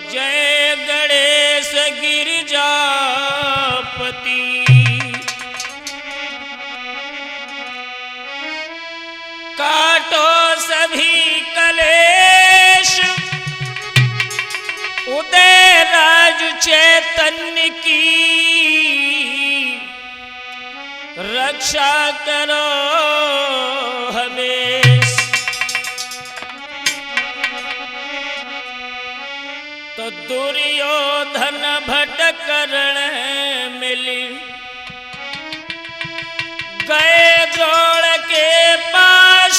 जय गणेश गिरिजापति। काटो सभी कलेश उदय राज चैतन्य की, रक्षा करो हमें। तो दुर्योधन भटकरण मिली, गए द्रोण के पास,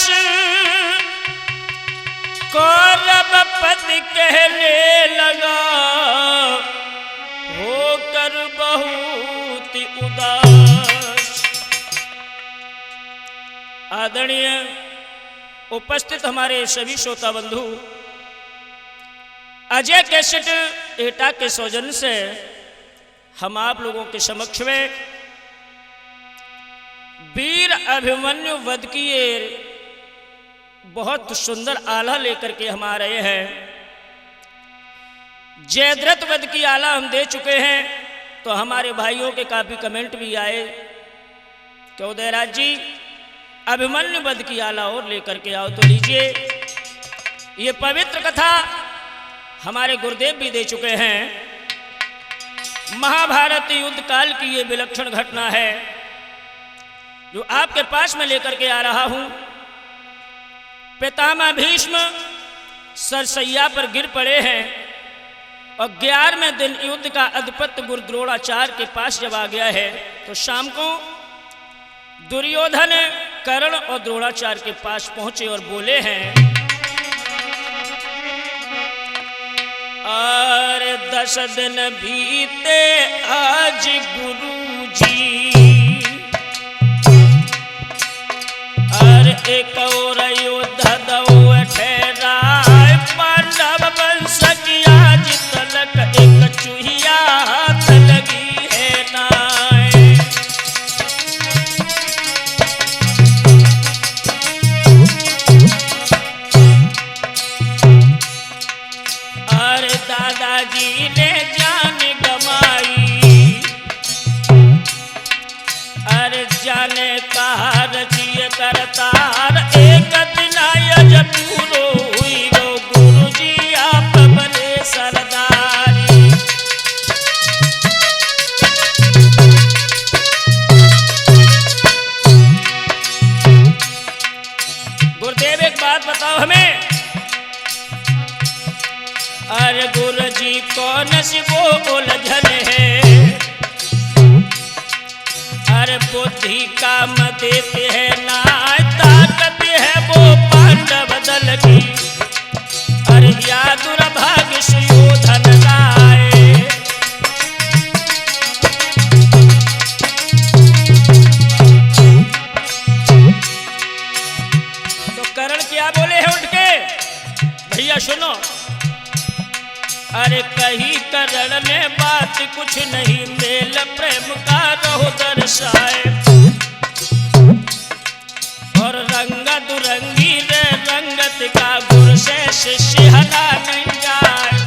कौरव पति कहने लगा, होकर बहुत उदास। आदरणीय उपस्थित हमारे सभी श्रोता बंधु, अजय कैसेट एटा के सौजन्य से हम आप लोगों के समक्ष में वीर अभिमन्यु वध की बहुत सुंदर आला लेकर के हम आ रहे हैं। जयद्रथ वध की आला हम दे चुके हैं, तो हमारे भाइयों के काफी कमेंट भी आए कि उदयराज जी अभिमन्यु वध की आला और लेकर के आओ। तो लीजिए, ये पवित्र कथा हमारे गुरुदेव भी दे चुके हैं। महाभारत युद्ध काल की ये विलक्षण घटना है जो आपके पास में लेकर के आ रहा हूं। पितामह भीष्म सरसैया पर गिर पड़े हैं और 11वें दिन युद्ध का अधिपत्य गुरु द्रोणाचार्य के पास जब आ गया है, तो शाम को दुर्योधन कर्ण और द्रोणाचार्य के पास पहुंचे और बोले हैं, और 10 दिन बीते आज गुरुजी, और एक और युद्ध दो ठहराए, पांडव वंश की आज तलक एक चूहिया हाथ लगी है नाय। दादाजी ने जान गमाई, अरे जाने कहा रचिए करतार, एक दिन आयज पूरो हुई गो गुरुजी आप बने सरदारी। गुरुदेव एक बात बताओ हमें, अरे गुरुजी कौन सी वो उलझन है, अरे बुद्धि काम देते हैं ना, ताकत है वो पांडव दल की, अरे या दुर्भाग्य सुयोधन लाए। तो कर्ण क्या बोले हैं उठ के, भैया सुनो, अरे कही करण ने बात कुछ नहीं, मेल प्रेम का रहो दर्शाए, और रंग दुरंगी रे रंगत का गुरु से शिष्य हटा नहीं जाए।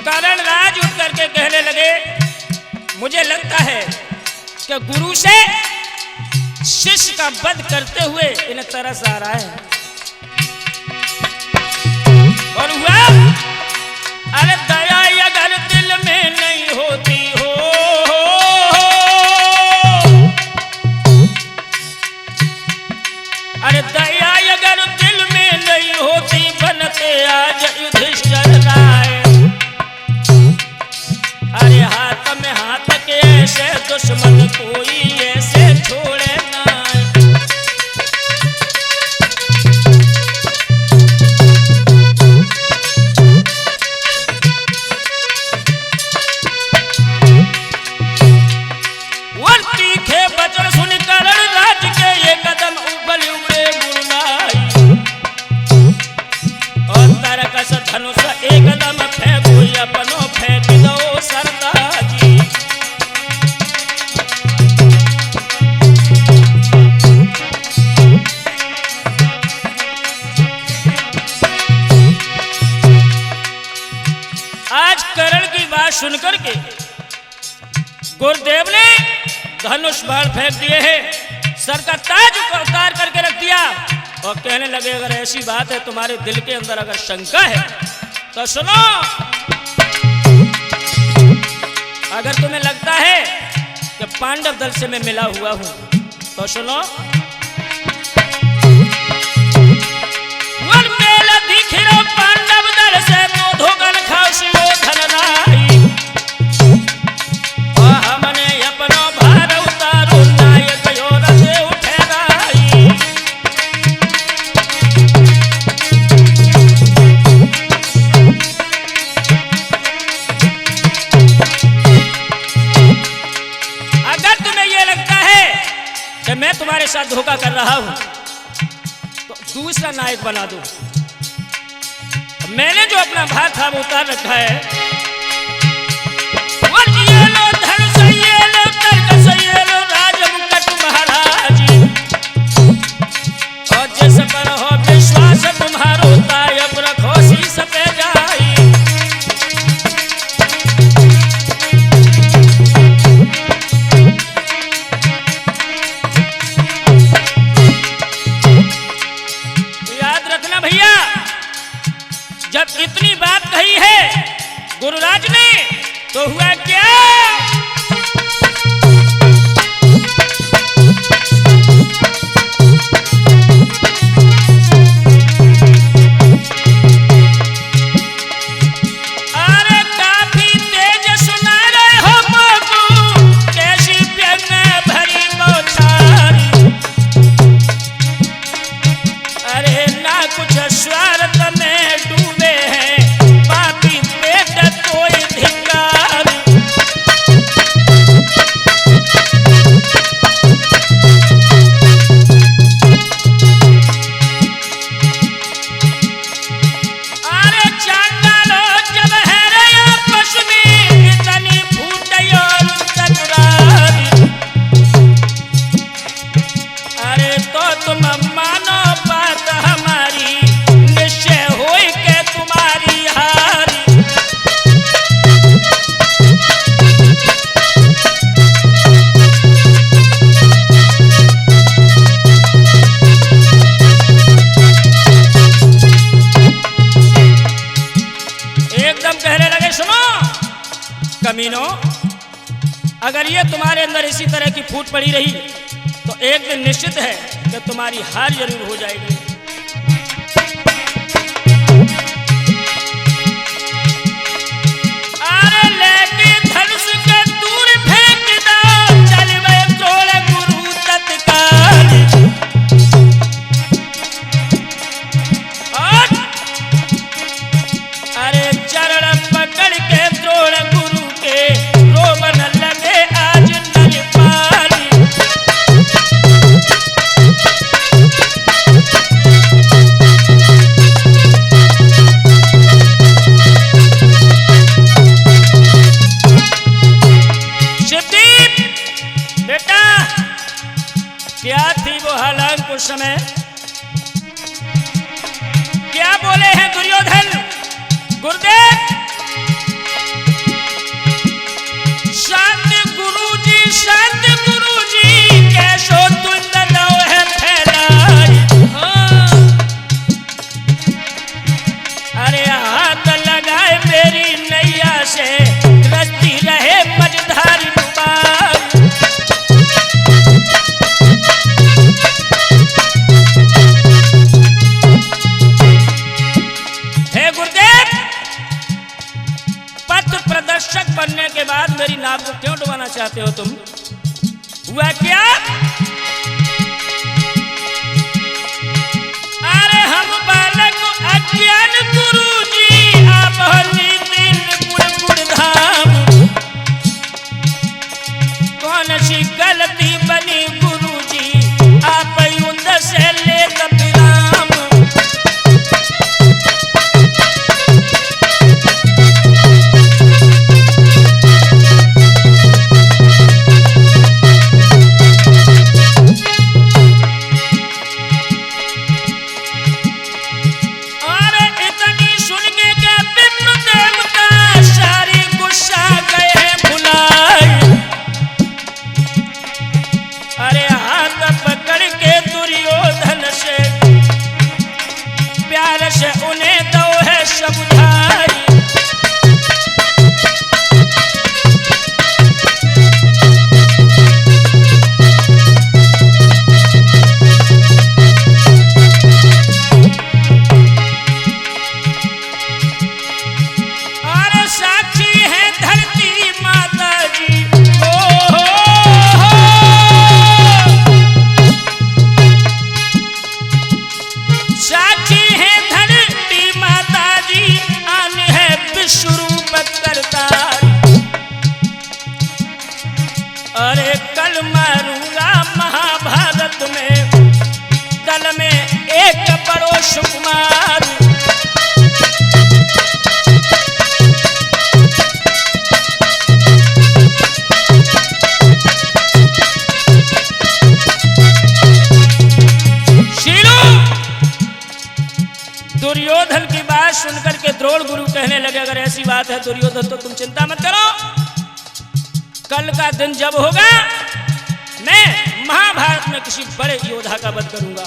करण राज उठ करके कहने लगे, मुझे लगता है कि गुरु से शिष्य का वध करते हुए इन्हें तरस आ रहा है। और हुआ, अरे दया अगर दिल में नहीं होती हो, अरे दया अगर दिल में नहीं होती, बनते आज युधिष्ठिर राय। अरे हाथ में हाथ के ऐसे दुश्मन कोई ऐसे छोड़े ना। सुनकर के गुरुदेव ने धनुष बाण फेंक दिए हैं, सर का ताज उतार करके रख दिया और कहने लगे अगर ऐसी बात है तुम्हारे दिल के अंदर अगर शंका है तो सुनो, अगर तुम्हें लगता है कि पांडव दल से मैं मिला हुआ हूं तो सुनो, पांडव दल से तो धोगन खासियो धनराई और हमने अपनो भार उतारो नायक यो रथे उठे राई। अगर तुम्हें यह लगता है कि मैं तुम्हारे साथ धोखा कर रहा हूं तो दूसरा नायक बना दूं। मैंने जो अपना भार था वो उतार रखा है, ये लो धन से ये लो तर्क से ये लो राज मुकुट महाराज और जिस पर हो विश्वास तुम्हारो तायब रखो शीस पे जाई। याद रखना भैया, जब इतनी बात कही है गुरुराज ने तो हुआ क्या, अरे काफी तेज सुना रहे हो मोकू कैसी व्यंग भरी बौछारी, अरे ना कुछ स्वार्थ में डूबे हैं पापी पेट कोई धिक्कार। अरे चांडालो जब है रे आपस में इतनी फूट और तकरार, अरे तो तुम मानो बात हमारी निश्चय होई के तुम्हारी हारी। एकदम कहने लगे सुनो कमीनों, अगर ये तुम्हारे अंदर इसी तरह की फूट पड़ी रही तो एक दिन निश्चित है कि तुम्हारी हार जरूर हो जाएगी। अरे लेके धनुष के दूर फेंक दो चलवे तोड़ गुरु तत्काल, और अरे चरण पकड़ के तोड़ गुरु के रोवन लगे आज नरपाली। बेटा क्या थी वो हालात उस समय, क्या बोले हैं दुर्योधन गुरुदेव, शांत गुरुजी कैसो तुंद लो है फैलाई। अरे हाथ लगाए मेरी नैया से रस्ती रहे मझधारी डुबाई। हे गुरुदेव, पथ प्रदर्शक बनने के बाद मेरी नाव को क्यों डुबाना चाहते हो तुम, हुआ क्या, अरे हम बालक अज्ञान गुरुजी आप गुड़ धाम, कौन सी गलती बनी गुरुजी आप युद्ध से ले कपिराम। से उन्हें दो है समझाई। अरे कल मारूंगा महाभारत में दल में एक बड़ो सुकुमार। शीलू दुर्योधन की बात सुनकर के द्रोण गुरु कहने लगे अगर ऐसी बात है दुर्योधन तो तुम चिंता मत करो, कल का दिन जब होगा मैं महाभारत में किसी बड़े योद्धा का वध करूंगा।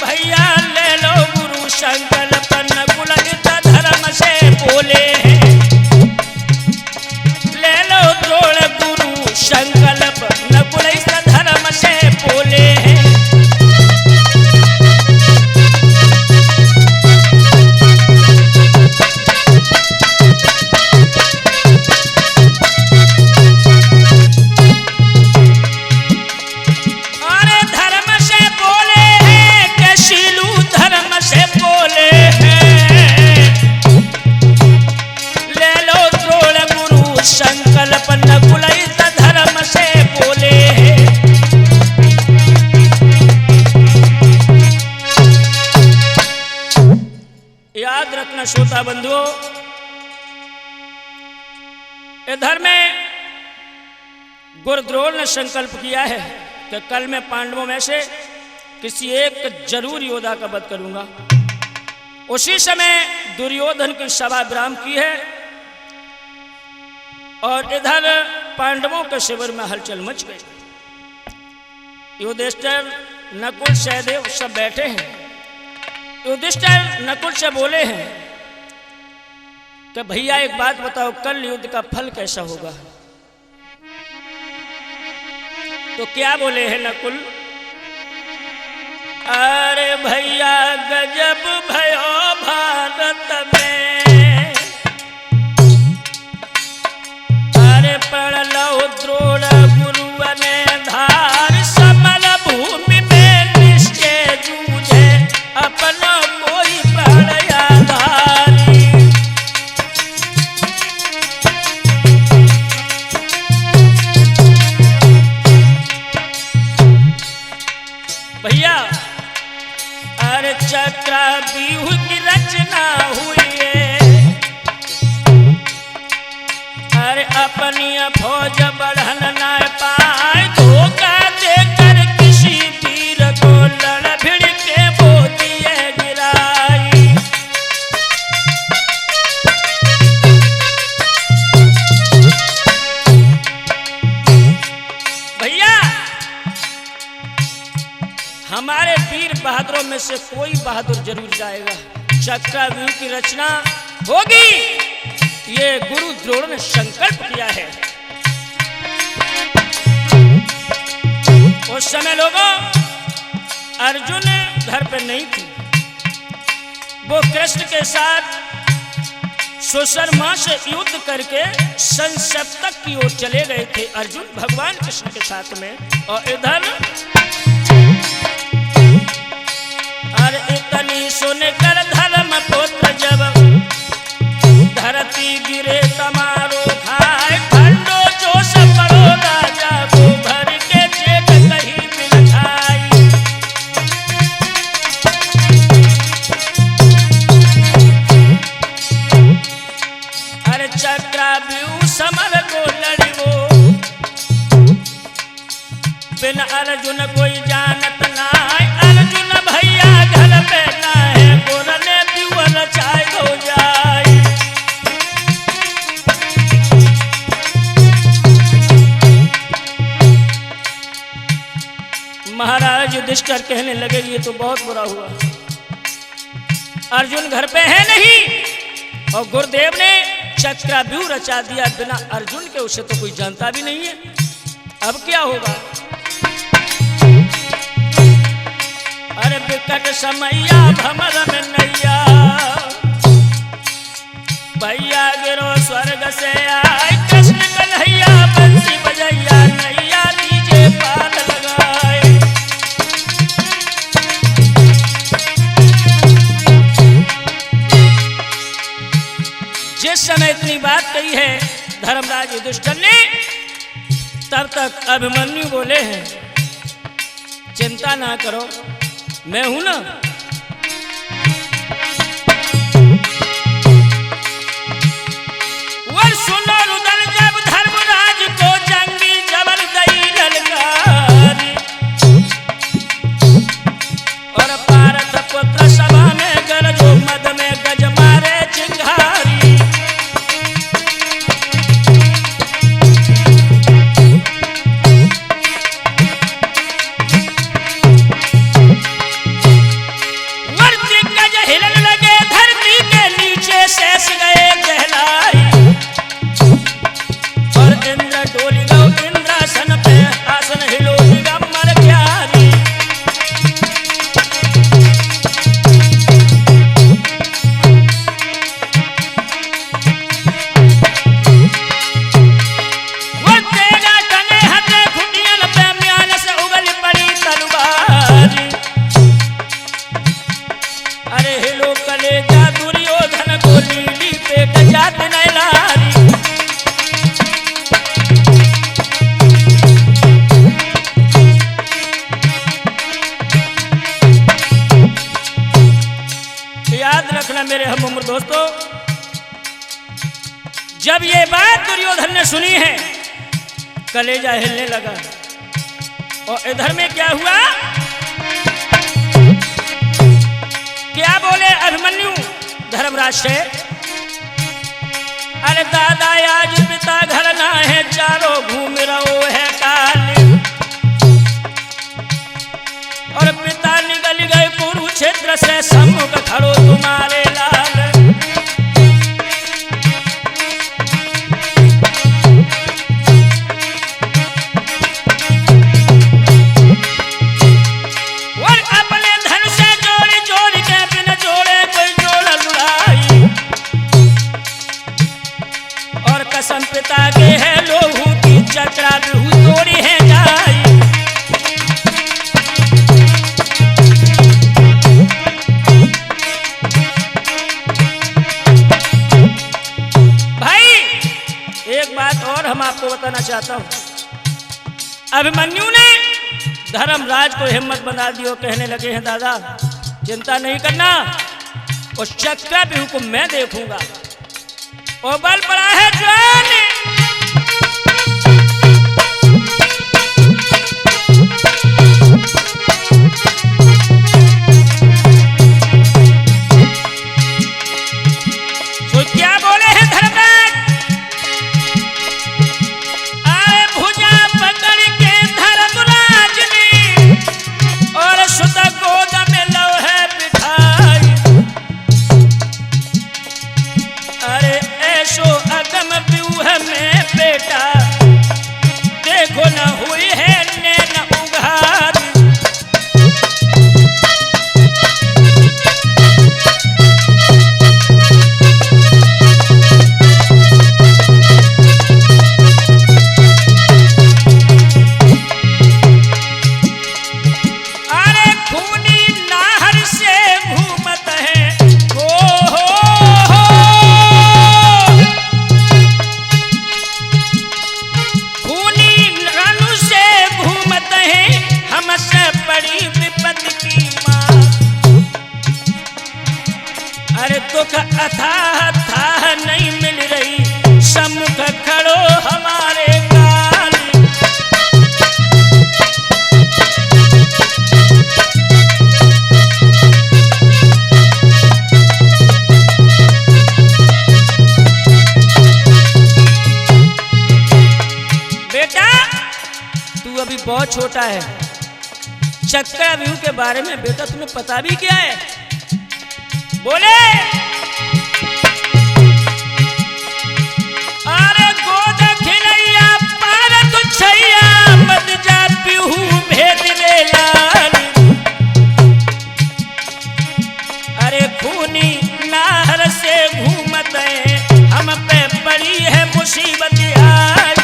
भैया ले लो गुरु संकल्प नकुल धर्म से बोले हैं, ले लो द्रोण गुरु संकल्प नकुल धर्म से बोले हैं। याद रखना श्रोता बंधुओं, इधर में गुरुद्रोण ने संकल्प किया है कि कल मैं पांडवों में से किसी एक जरूर योद्धा का वध करूंगा। उसी समय दुर्योधन की सभा विराम की है और इधर पांडवों के शिविर में हलचल मच गई। युधिष्ठिर नकुल सहदेव सब बैठे हैं। युधिष्ठिर नकुल से बोले हैं कि भैया एक बात बताओ, कल युद्ध का फल कैसा होगा? तो क्या बोले हैं नकुल? अरे भैया गजब भयो भारत में, अरे पढ़ लो द्रोण गुरु ने धार समल भूमि में निश्चय जूझे अपना कोई प्राण आधारी। भैया अरे चक्रव्यूह की रचना हुई है, अरे अपनी फौज बढ़न ना पाए, धोखा देकर किसी वीर को लड़ भिड़ के वो दिए गिराई। भैया हमारे वीर बहादुरों में से कोई बहादुर जरूर जाएगा, चक्रव्यूह की रचना होगी, ये गुरु द्रोण ने संकल्प किया है। उस समय लोगों अर्जुन घर पे नहीं थी, वो कृष्ण के साथ सुशर्मा से युद्ध करके संसप्तक की ओर चले गए थे अर्जुन भगवान कृष्ण के साथ में। और इधर और इतनी सुनकर धर्म पुत्र जब धरती गिरे तमारो खाए, ठंडो जोश पड़ो राजा को भर के चेक कहीं बिन खाई। अरे चक्रव्यूह समर को लड़िवो बिन अर्जुन को युधिष्ठिर कहने लगे ये तो बहुत बुरा हुआ, अर्जुन घर पे है नहीं और गुरुदेव ने चक्रव्यूह रचा दिया बिना अर्जुन के, उसे तो कोई जानता भी नहीं है, अब क्या होगा। अरे विकट समैया भमर में नैया, भैया गिरो स्वर्ग से आए कृष्ण कन्हैया, बंसी बजैया नैया नीचे पार लगाए। जिस समय इतनी बात कही है धर्मराज युधिष्ठिर ने, तब तक अभिमन्यु बोले हैं चिंता ना करो, मैं हूं ना। वर सुनो रुदन जब धर्मराज को जंगी जबल दई ललकारी, और पारथ पुत्र सभा में गरजो मद में गज मारे चिंगारी। मेरे हम उम्र दोस्तों, जब ये बात दुर्योधन ने सुनी है कलेजा हिलने लगा। और इधर में क्या हुआ, क्या बोले अभिमन्यु धर्मराज से, अरे दादा आज पिता घर ना है, चारों घूम रहो है काली, और पिता निकल गए कुरुक्षेत्र से, सम्मुख खड़ो तुम्हारे लाल। और अपने धन से जोड़ जोड़ के बिन जोड़े कोई जोड़ लुढ़ाई, और कसम पिता के है लोहू की चक्रव्यूह तोड़ी है जाई। हम आपको बताना चाहता हूं, अभिमन्यु ने धर्मराज को हिम्मत बना दी और कहने लगे हैं दादा चिंता नहीं करना, उस चक्रव्यूह को मैं देखूंगा। और बल पड़ा है जान, तो क्या बोले हैं धर्मराज, देखो न हुई है नैन उघार। अरे खूनी नाहर से घूमत है, बड़ी विपद की माँ। अरे दुख अथाह था नहीं मिल रही, सम्मुख खड़ो हमारे काल। बेटा तू अभी बहुत छोटा है, चक्रव्यूह के बारे में बेटा तुम्हें पता भी क्या है? बोले अरे गोद खिलैया पारत छैया मत जा पीहू भेद ले लाल। अरे खूनी नाहर से घूमत हम पे पड़ी है मुसीबत आई।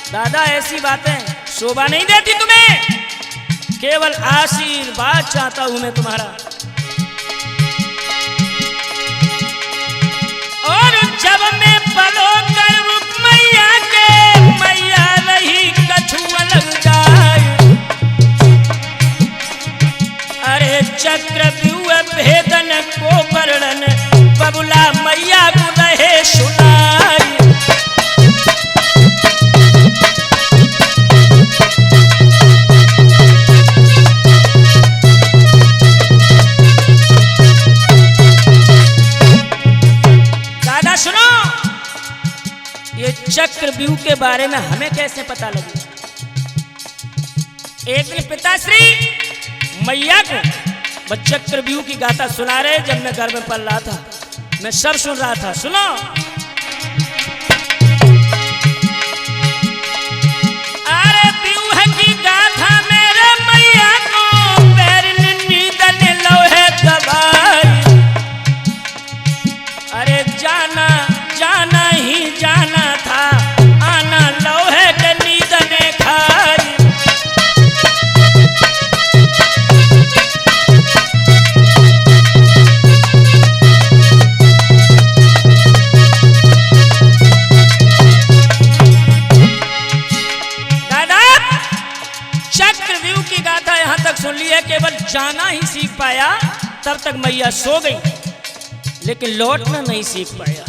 दादा ऐसी बातें शोभा नहीं देती तुम्हें, केवल आशीर्वाद चाहता हूं मैं तुम्हारा। और जब मैं पलो कर मैया के मैया नहीं कछुआ लग जाए। अरे चक्रव्यूह भेदन को वर्णन बबुला मैया को रहे सुनाई। चक्रव्यूह के बारे में हमें कैसे पता लगी? एक दिन पिताश्री मैया को वह चक्रव्यूह की गाथा सुना रहे। जब मैं घर में पढ़ रहा था मैं सब सुन रहा था। सुनो अरे व्यूह की गाथा मेरे मैया को पैर नींदन लोहे दबाई। अरे जाना जाना ही जाना था आना लोहे के नींदने खाई। दादा चक्रव्यूह की गाथा यहां तक सुन ली है, केवल जाना ही सीख पाया। तब तक मैया सो गई लेकिन लौटना नहीं सीख पाया।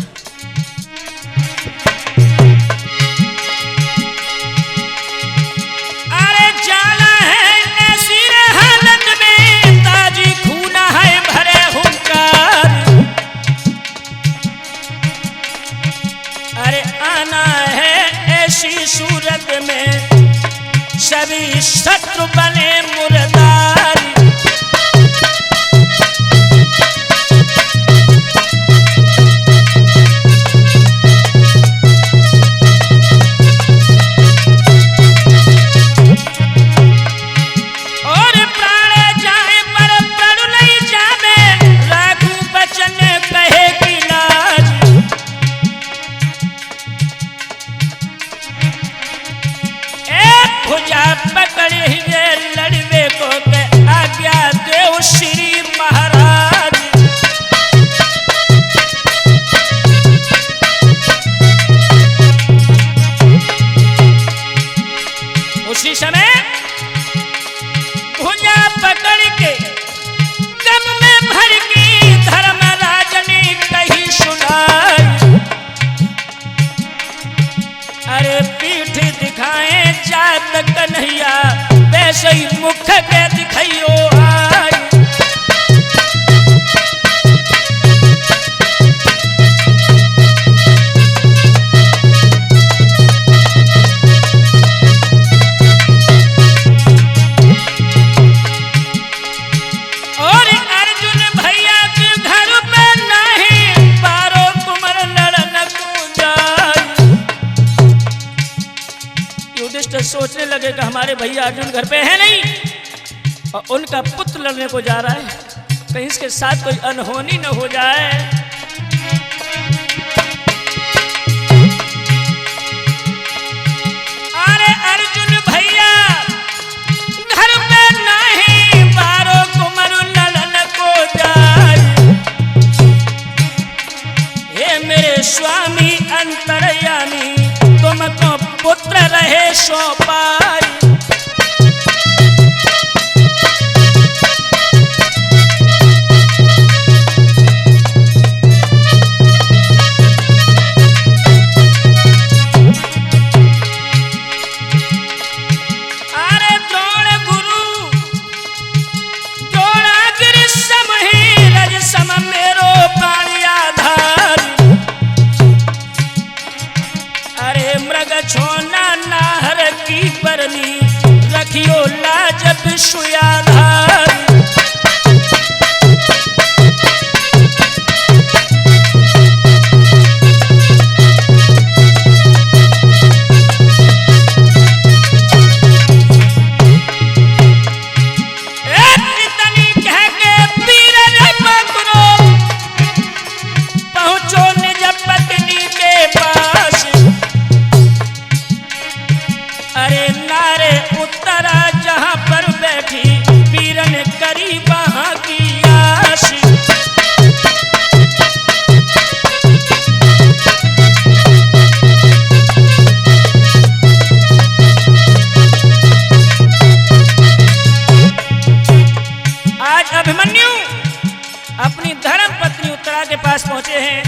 अरे जाना है ऐसी हालत में ताजी खूना है भरे हुंकार। अरे आना है ऐसी सूरत में सभी शत्रु बने मुर्दार। लड़वे को आज्ञा देव श्री महाराज। उसी समय भुजा पकड़ के गम में भर की धर्मराज ने कही सुनाई। अरे पीठ दिखाए जात कन्हैया वैसे ही मुख के दिखाइयो आई। और अर्जुन भैया के घर पे नहीं पारो कुमर लड़न को जाए। युधिष्ठिर सोचने लगे कि हमारे भैया अर्जुन घर पे है नहीं और उनका पुत्र लड़ने को जा रहा है, कहीं इसके साथ कोई अनहोनी न हो जाए। अरे अर्जुन भैया घर पे नहीं बारो कुमर ललन को जाए। हे मेरे स्वामी अंतर्यामी तुमको पुत्र रहे सो पाई। देखियो लाजब सुयाधार। अभिमन्यु अपनी धर्म पत्नी उत्तरा के पास पहुंचे हैं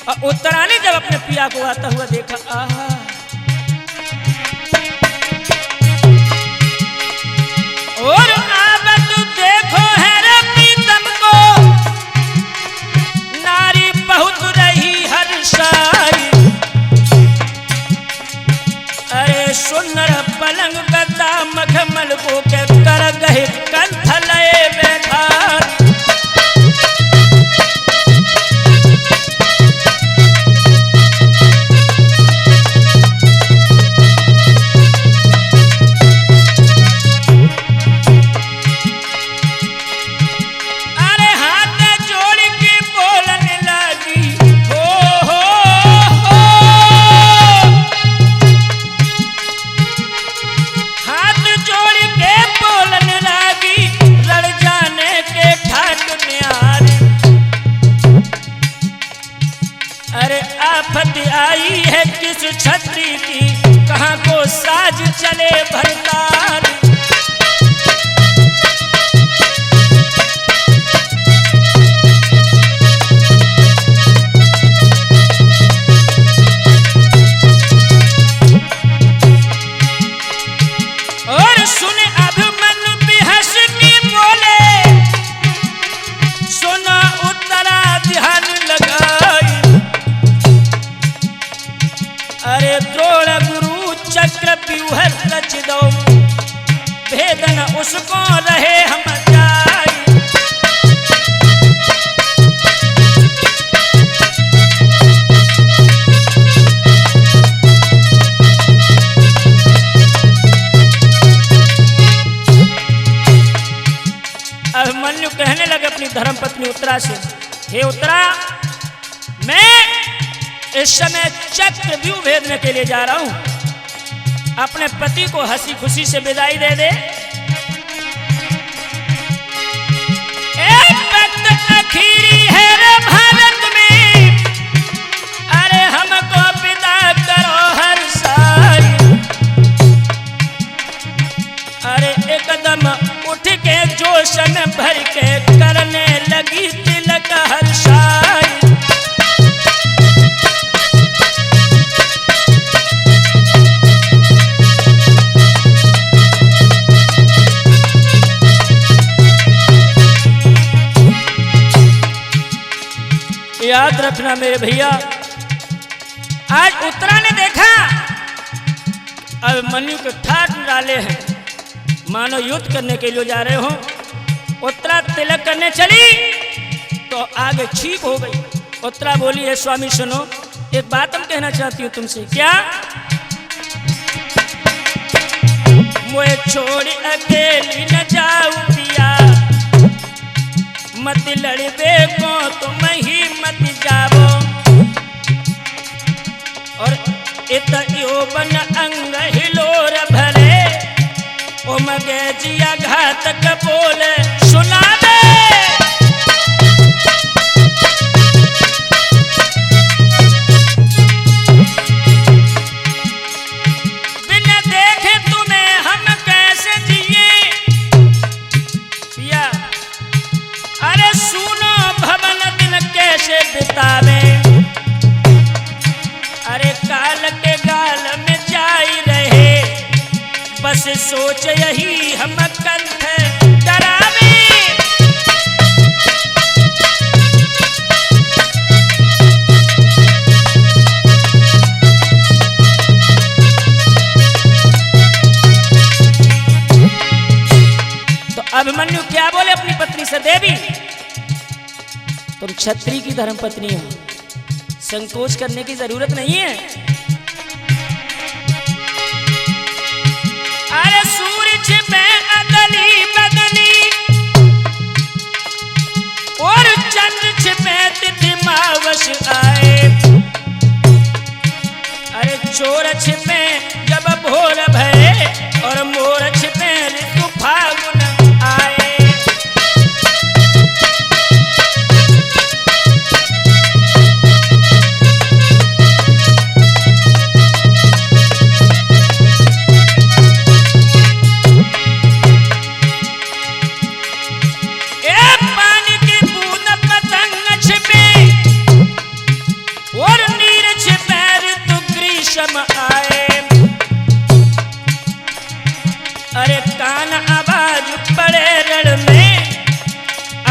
और उत्तरा ने जब अपने पिया को आता हुआ देखा, आहा, और आबद देखो है रे प्रीतम को, नारी बहुत रही हर्षाई। अरे सुंदर पलंग गद्दा मखमल को के कर गए कंठ लय बैठार। आफत आई है किस छत्री की, कहाँ को साज चले भरतार। और सुने अभिमन्यु बिहस की बोले, सुना उत्तरा ध्यान लगाई। अरे द्रोण गुरु चक्र व्यूह रच दो, भेदन उसको रहे हम जाई। अभिमन्यु कहने लगे अपनी धर्मपत्नी उत्तरा से, हे उत्तरा, मैं इस समय चक्र व्यू भेदने के लिए जा रहा हूं, अपने पति को हंसी खुशी से विदाई दे दे। एक वक्त आखिरी है रे भारत में, अरे हमको विदा करो हर साल। अरे एकदम उठ के जोश में भर के करने लगी तिलक हर साल। याद रखना मेरे भैया, आज उत्तरा ने देखा अभिमन्यु के ठाट डाले हैं, मानो युद्ध करने के लिए जा रहे हो। उत्तरा तिलक करने चली तो आगे ठीक हो गई। उत्तरा बोली, है स्वामी सुनो, एक बात हम कहना चाहती हूँ तुमसे। क्या? मुझे छोड़ अकेली न जाऊं पिया, मत लड़बे को तुम ही मत जाओ। और इत यौवन अंग हिलोर भरे, ओ मगे जिया घातक बोले सुना दे। बिना देखे तुम्हें हम कैसे जिए पिया। अरे सुनो भवन दिन कैसे बितावे, अरे काल के गाल में जाई रहे, बस सोच यही हम कंठ डरावे। कि सदेवी तुम क्षत्रिय की धर्मपत्नी हो, संकोच करने की जरूरत नहीं है। अरे सूरज में अदली बदली और चंद्र छिपे तिथि मावश आए। अरे चोर छिपे जब भोर भय और मोर छिपे ऋतु फागुन आए। अरे कान आवाज बड़े रण में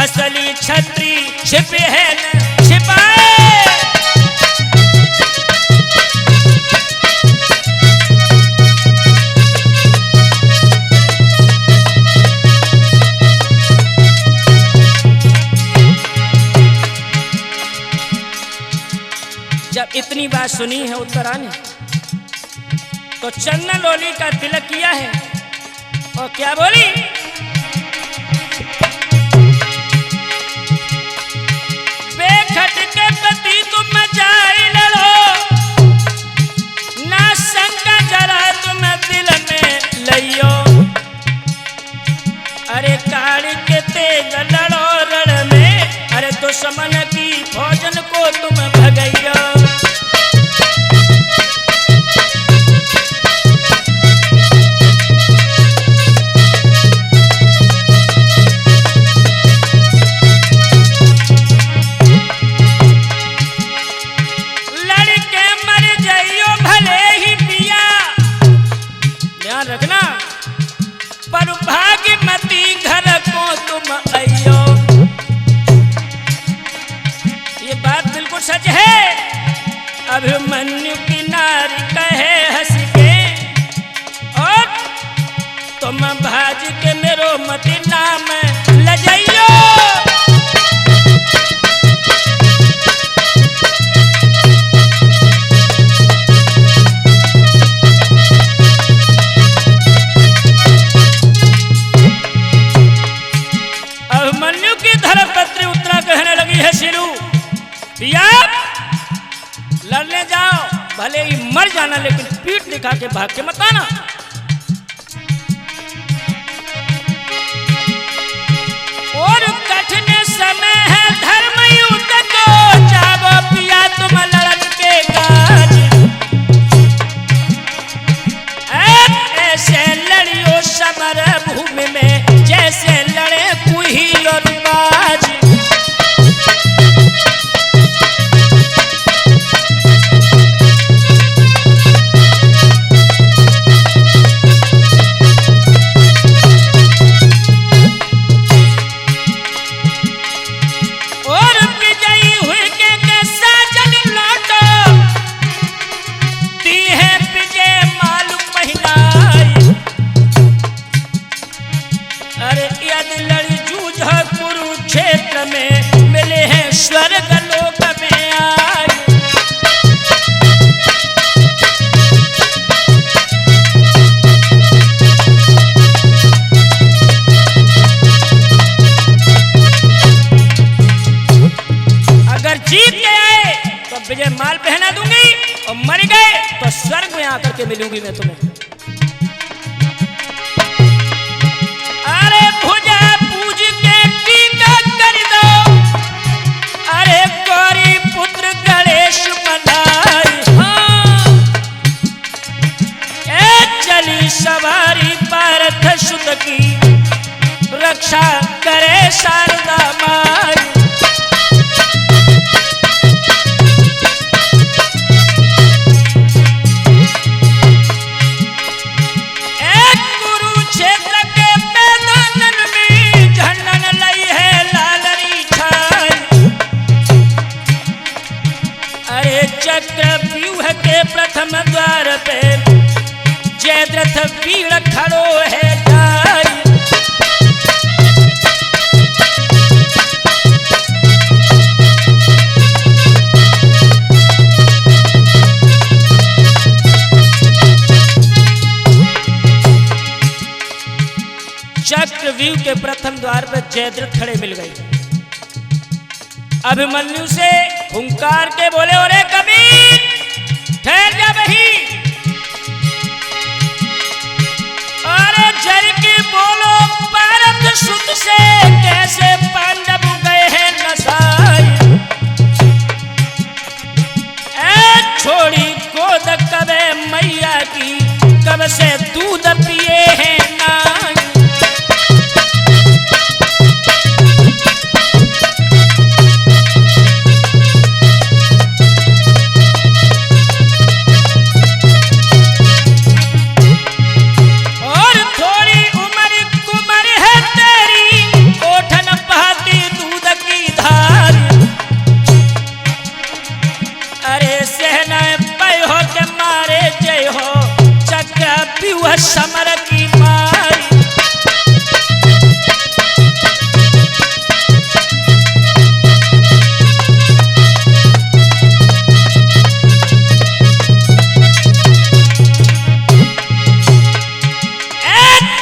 असली छत्री छिपे है न छिपाए। जब इतनी बात सुनी है उत्तरा ने तो चंदन लोली का तिलक किया है और क्या बोली, बेखट के पति तुम जाई लड़ो, ना शंका जरा तुम दिल में लियो। अरे काल के तेज लड़ो रण में, अरे दुश्मन की भोजन को तुम भगैयो। रखना पर भाग्यमती घर को तुम आइयो। ये बात बिल्कुल सच है। अभिमन्यु की नारी कहे हंस के और तुम भाज के मेरो मति नाम लजाइयो। धर्मपत्नी उत्तरा कहने लगी है शिरू, लड़ने जाओ भले ही मर जाना लेकिन पीठ दिखा के भाग के मत आना। और कठिन समय है धर्म युद्ध को, जाओ पिया तुम लड़न के काज। ऐसे लड़ियो समर भूमि में जैसे लड़े कुही और बाज। और विजयी हुए के साजन लौटो, दी है विजय मालूम महिनाई। अरे यदि लड़ी जूझ कुरुक्षेत्र में, मिले हैं स्वर्ग लोक में आई। अगर जीत के आए तो विजय माल पहना दूंगी और मर गए तो स्वर्ग में आकर के मिलूंगी मैं तुम्हें। अरे भुजा पूज के टीका कर दो, अरे गौरी पुत्र गणेश मनाई। हाँ चली सवारी पार्थ सुत की, रक्षा करे शारदा माई। चक्रव्यूह के प्रथम द्वार पे जयद्रथ वीर खड़ो है जाई। चक्रव्यूह के प्रथम द्वार पर जयद्रथ खड़े मिल गए। अभिमन्यु से हुंकार के बोले, अरे कबीर ठहर जा बही, अरे जल के बोलो भारत सुत से कैसे पांडव गए हैं नसाई। छोड़ी गोद कबे मैया की, कब से दूध पिए हैं नाई। और थोड़ी उम्र कुमर है तेरी, ओठन बहाती दूध की धार। अरे सहना पय हो के मारे जय हो, चक्रव्यूह समर की मारी।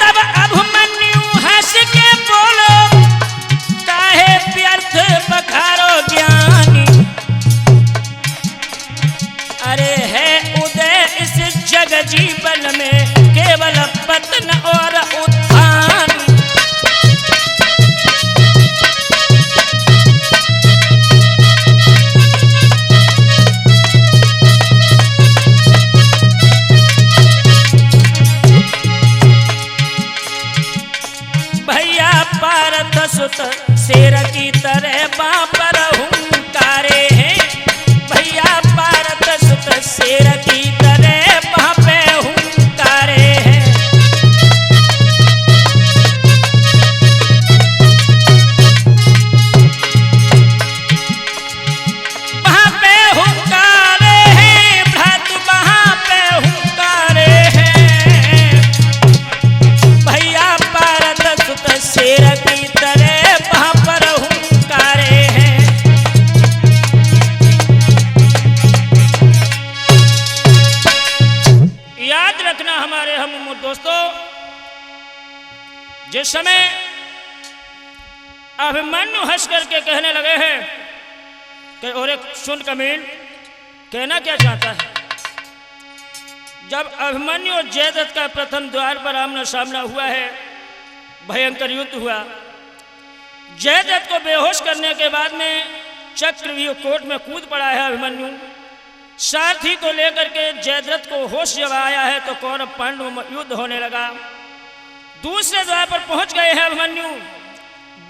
तब अभिमन्यु हंस के बोलो, काहे व्यर्थ बखारो ज्ञानी। अरे है उदय इस जग जीवन में, केवल पतन और उत्थान। भैया पारत सुत शेर की तरह बाँ पर हुंकारे हैं। भैया पारत सुत शेर की तरह बाँ पे हुंकारे हैं। वहाँ पे हुंकारे हैं, भ्रातु वहाँ पे हुंकारे हैं। भैया पारत सुत शेर की तरह वहाँ पर हुंकारे हैं। याद रखना हमारे हम दोस्तों, जिस समय अभिमन्यु हंस करके कहने लगे हैं कि और एक सुन कमीन कहना क्या चाहता है। जब अभिमन्यु और जयद्रथ का प्रथम द्वार पर आमना सामना हुआ है, भयंकर युद्ध हुआ। जयद्रथ को बेहोश करने के बाद में चक्रव्यूह कोट में कूद पड़ा है अभिमन्यु। सारथी को लेकर के जयद्रथ को होश जब आया है तो कौरव पांडव युद्ध होने लगा। दूसरे द्वार पर पहुंच गए हैं अभिमन्यु।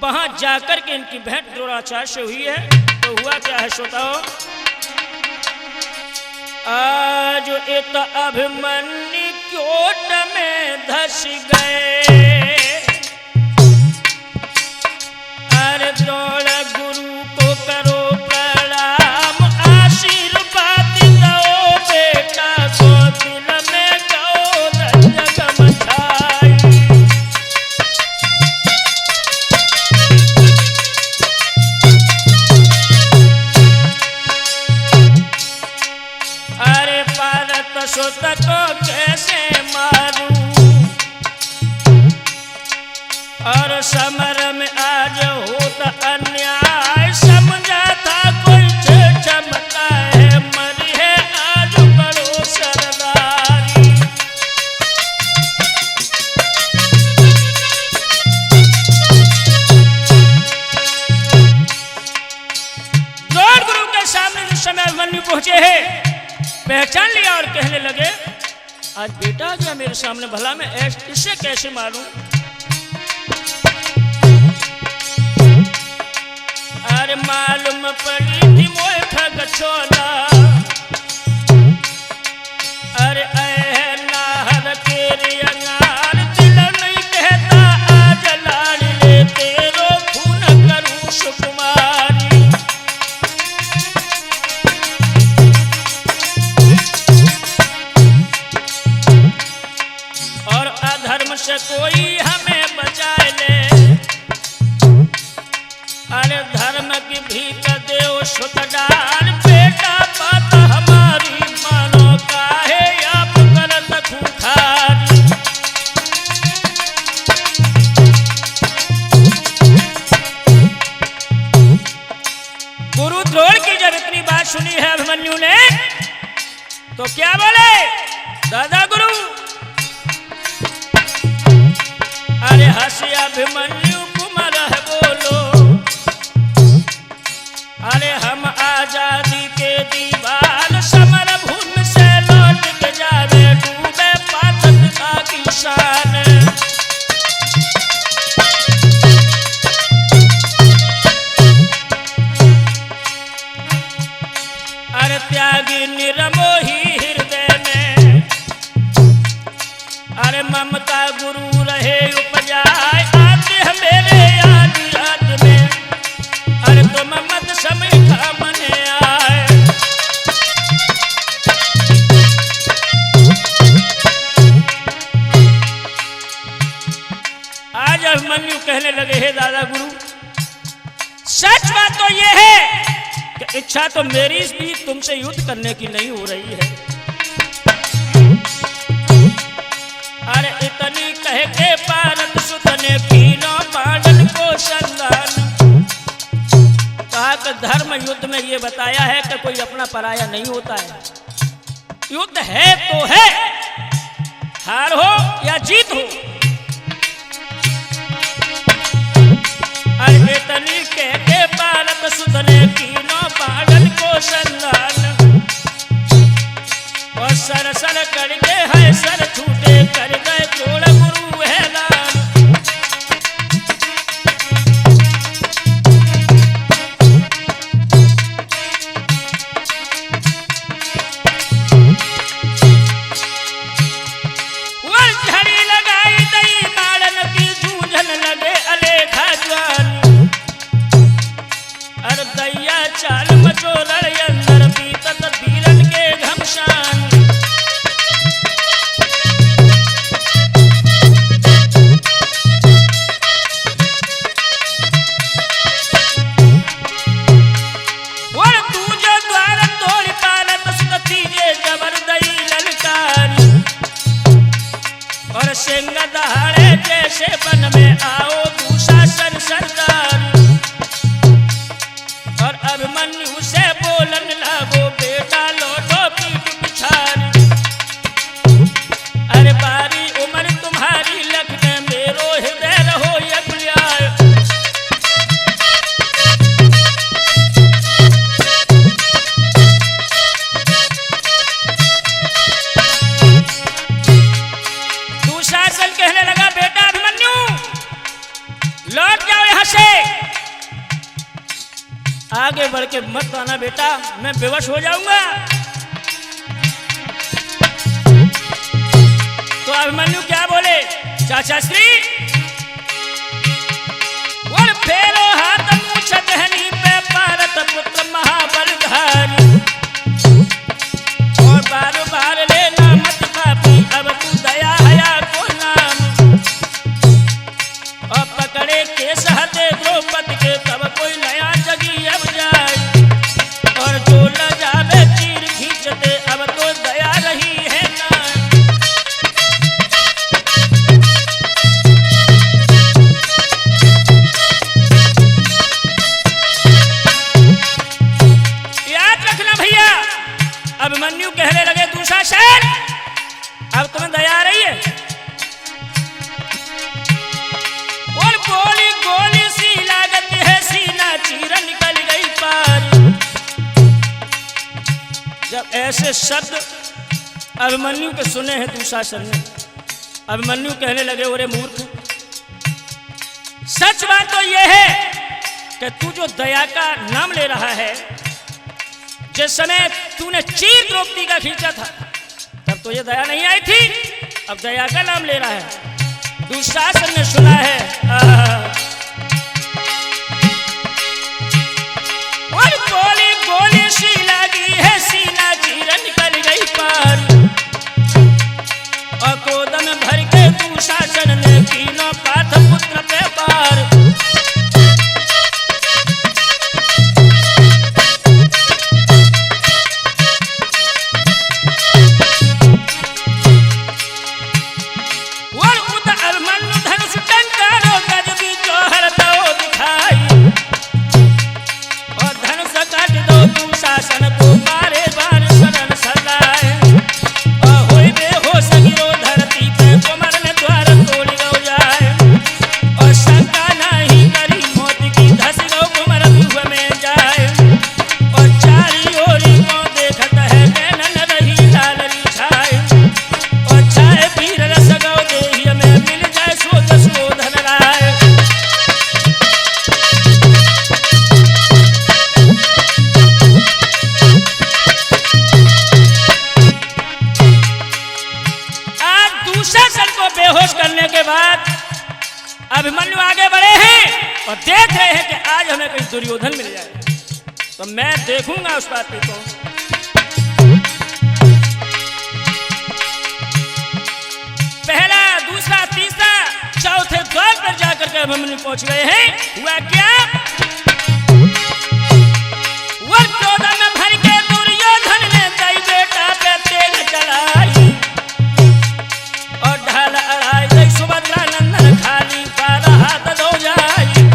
वहां जाकर के इनकी भेंट द्रोणाचार्य से हुई है। तो हुआ क्या है श्रोताओ, आज इत अभिमन्यु कोट में धस गए। अरे द्रोण गुरु को करो प्रणाम, आशीर्वाद दो बेटा को, दिल में गौर जगमगाई। अरे पारत सुत को कैसे मारूं, और समर में आज होता अन्याय। समझा था कोई चमका है, मरी है आज बड़ो सरदारी। द्रोण गुरु के सामने जिस समय अभिमन्यु पहुंचे हैं, पहचान लिया और कहने लगे, आज बेटा आ गया मेरे सामने, भला मैं इससे कैसे मारूं। अरे मालूम पड़ी थी मोए ठग छोला, अरे नाहर के रियंगार, दिल नहीं कहता आज लाड़ ले तेरो खून करूं सुकुमारी। और अधर्म से कोई हमें बचाए ले, अरे धर्म की भीख देव सुत डाल, बेटा बात हमारी मानो, काहे आप करत खूंखारी। बात सुनी है अभिमन्यु ने तो क्या बोले दादा गुरु। अरे हंसी अभिमन्यु कुमार है बोलो, अरे हम आजादी के दीवार समर भूमि से लौट के जावे डूबे पातक का किसान। अरे त्यागी निर्मोही हृदय में, अरे ममता गुरु रहे उपजाए आते हैं मेरे याद याद में, अरे तुम मत समय का मने आए। आज अभिमन्यु कहने लगे हे दादा गुरु, सच बात तो ये है कि इच्छा तो मेरी भी तुमसे युद्ध करने की नहीं हो रही है। अरे इतनी कह के पारत सुत ने कीनो पांडन को संधान। कहा कि धर्म युद्ध में ये बताया है कि कोई अपना पराया नहीं होता है। युद्ध है तो है, हार हो या जीत हो। अरे इतनी कह के पारत सुत ने कीनो पांडन को संधान। और सर सर करके है सर छूटे कर गए जोड़ गुरु है दान। और झड़ी लगाई दई मारन की जूझन लगे अलेखा ज्वान। अर दैया चाल मचोलर अंदर बीतत बीरन के घमशान। और सिंह दहाड़े जैसे वन में आओ दुशासन सरदार। और अभिमन्यु से बोलन लागो बेटा लौटो पीठ पिछाड़। अरे बारी उम्र तुम्हारी लखने मेरो हृदय रहो ये प्यार। दुशासन कहने लगा बेटा अभिमन्यु लौट जाओ यहां से, आगे बढ़ के मत आना बेटा, मैं बेवश हो जाऊंगा। तो अभिमन्यु क्या बोले चाचा श्री। और फेरो हाथ मूछ दहनी पे पारत पुत्र महाबलधारी। और बार बार लेना मत पापी अब तू दया हया को नाम। और पकड़े के सहते द्रौपदी के तब कोई नया जगी अब जाए। और जो न जावे चीर खींचते अब तो दया रही है ना। याद रखना भैया, अभिमन्यु कहने लगे दुशासन अब तुम्हें दया आ रही है। और गोली गोली सी लागत है सीना चीर निकल गई पार। जब ऐसे शब्द अभिमन्यु के सुने हैं दुशासन ने, अभिमन्यु कहने लगे ओरे मूर्ख, सच बात तो यह है कि तू जो दया का नाम ले रहा है, जिस समय तूने चीर द्रौपदी का खींचा था तब तो ये दया नहीं आई थी, अब दया का नाम ले रहा है। दुशासन ने सुना है और गोली गोली सी लगी है सीना चीर निकल गई पार। और गोदन भर के दुशासन ने कीनो पाथ पुत्र पे पार। आज हमें कहीं दुर्योधन मिल जाए तो मैं देखूंगा उस पापी को। पहला, दूसरा, तीसरा, चौथे द्वार पर जाकर के अभिमन्यु पहुंच गए हैं। हुआ क्या? वर क्रोध में भर के दुर्योधन ने दई बेटा पे तेग चलाई और ढाल अड़ाई दई सुभद्रा नंदन खाली पार हाथ धो जाई।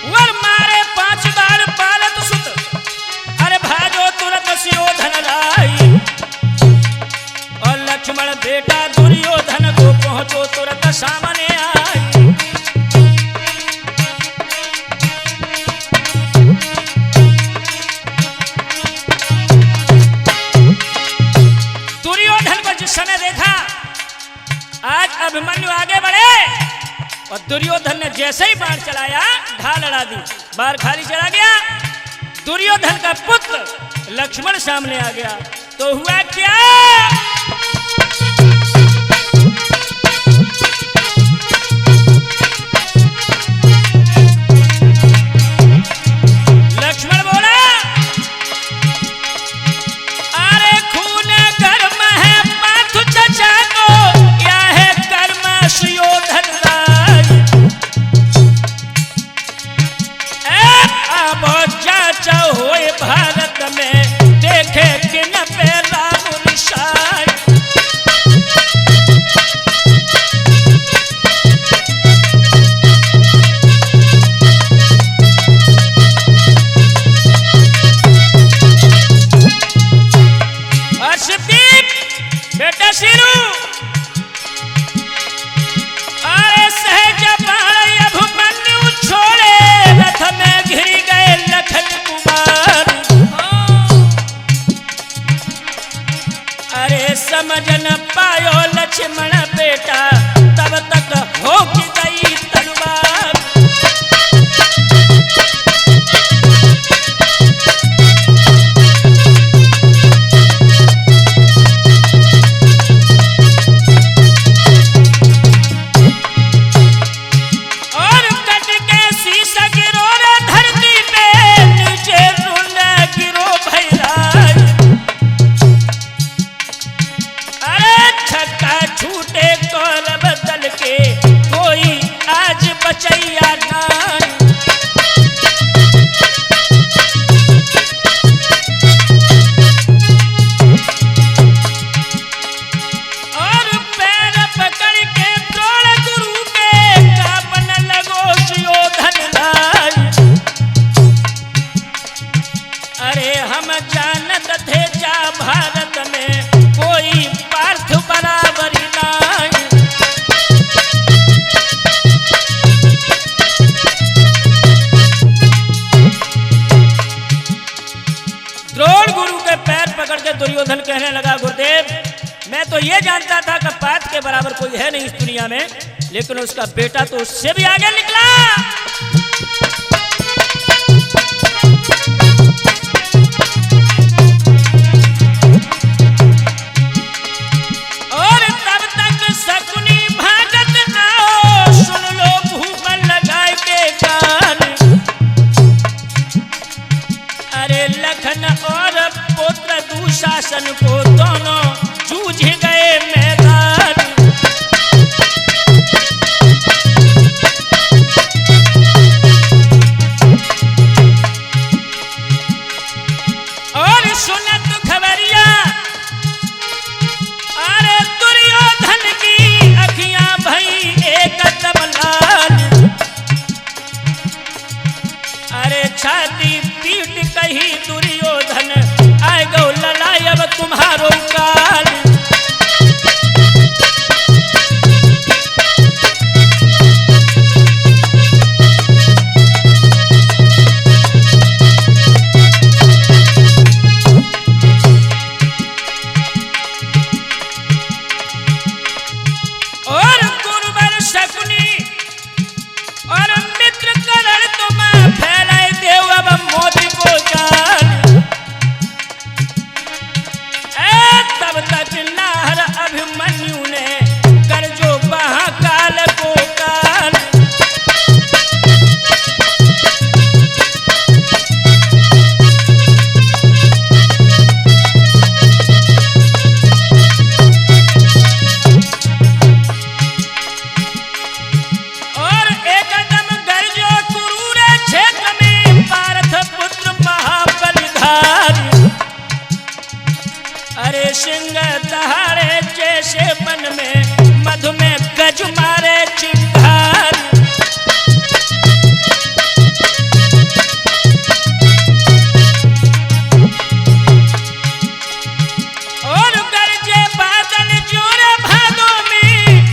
वर मारे 5 बार पालत सुत, अरे भाजो तुरंत सुयोधन लाई और लक्ष्मण बेटा दुर्योधन को पहुंचो तुरंत सामने आई। दुर्योधन को जिस समय देखा, आज अभिमन्यु आगे बढ़े और दुर्योधन ने जैसे ही बाण चलाया ढाल अड़ा दी, बार खाली चला गया। दुर्योधन का पुत्र लक्ष्मण सामने आ गया तो हुआ क्या? लक्ष्मण बोला, अरे खून कर्म है पार्थु चचा को, क्या है कर्म सुयोधन राज। अब चाचा होए भारत में देखे कि न पहला मुनिशाई। बेटा शिरू, अरे सहज बाण अभिमन्यु छोड़े, रथ में घिर गए लखन कुमार। अरे समझ न पायो लक्ष्मण बेटा, तब तक हो गई तलवार। छूटे कौरव दल के कोई आज बचैया नाई। और पैर पकड़ के द्रोण गुरु के कांपन लगो सुयोधन लाई। अरे हम जानत थे जा भारत में कोई पार्थ बराबर नाई। द्रोण गुरु के पैर पकड़ के दुर्योधन कहने लगा, गुरुदेव मैं तो ये जानता था कि पार्थ के बराबर कोई है नहीं इस दुनिया में, लेकिन उसका बेटा तो उससे भी आगे निकला। और पुत्र दुशासन को दोनों जूझ गए मैदान। अरे सिंह दहाड़े जैसे वन में मधु में गज मारे चिंगार। और गरजे बादल जोरे भादों में